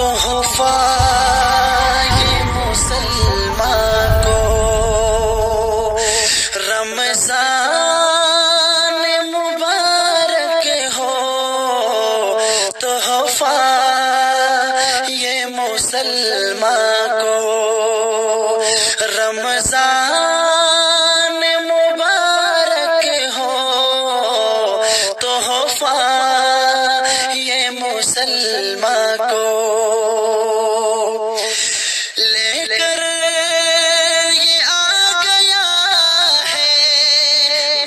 تحفہ یہ مسلمان کو رمضان مبارک ہو، تحفہ یہ مسلمان کو رمضان مبارک ہو، تحفہ یہ مسلمان کو لے کر یہ آ گیا ہے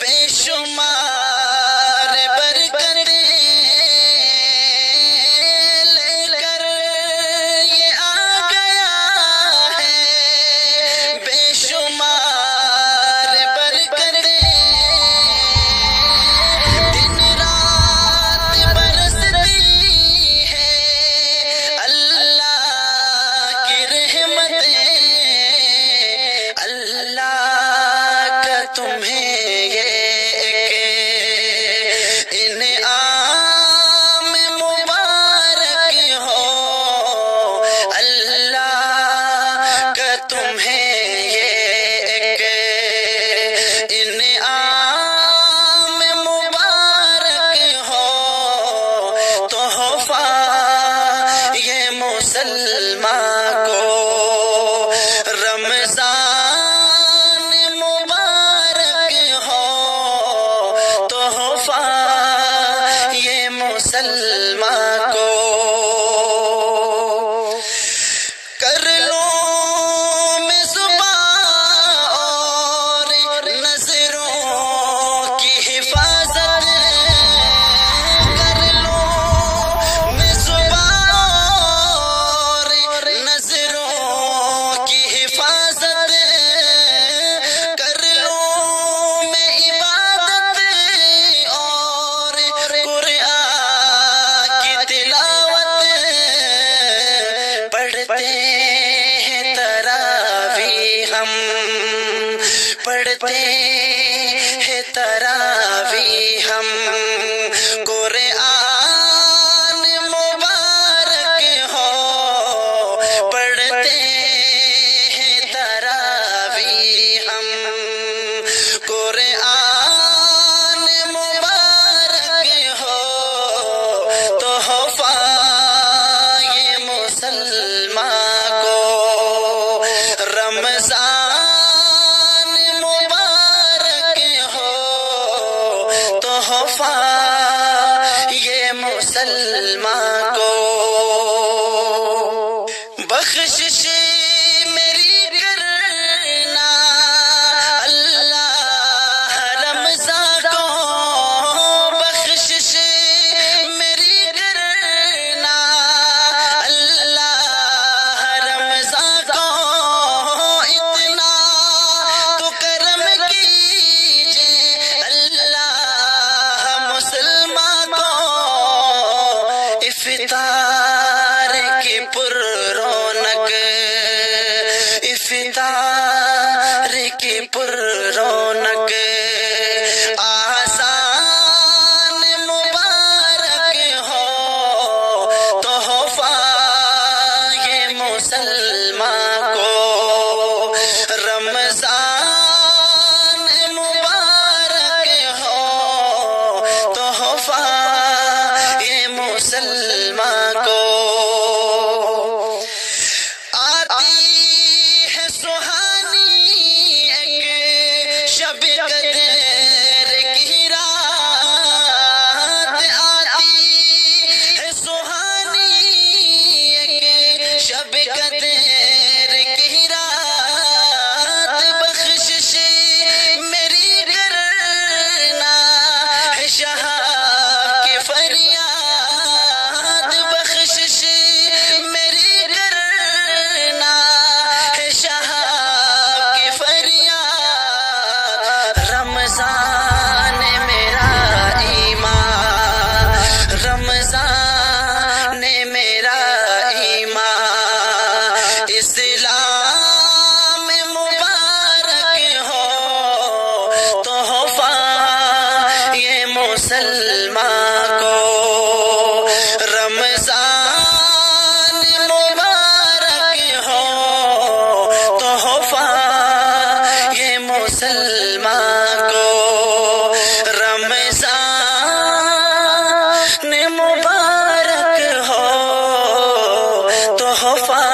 بے شمار برکتیں، لے کر یہ آ گیا ہے بے شمار برکتیں، دن رات برستی ہے اللہ کی رحمتیں، اللہ کا تمہیں یہ انعام مبارک ہو، اللہ کا تمہیں یہ انعام مبارک ہو، تحفہ یہ مسلمان کو رمضان مبارک ہو، تحفہ یہ مسلمان کو کر لو میں زبان اور نظروں کی حفاظت، کر لو میں زبان اور نظروں کی حفاظت، کر لو میں عبادت اور قرآن کی تلاوت، پڑھتے ہیں تراویح ہم، پڑھتے ہیں تراویح ہم، قرآن مبارک ہو، پڑھتے ہیں تراویح ہم، قرآن مبارک ہو، تحفہ یہ مسلمان کو رمضان مبارک ہو، تحفہ یہ مسلمان کو بخشش میری کرنا اللہ رمضان کو، بخشش میری کرنا اللہ رمضان کو، مسلمان کو رمضان مبارک ہو، تحفہ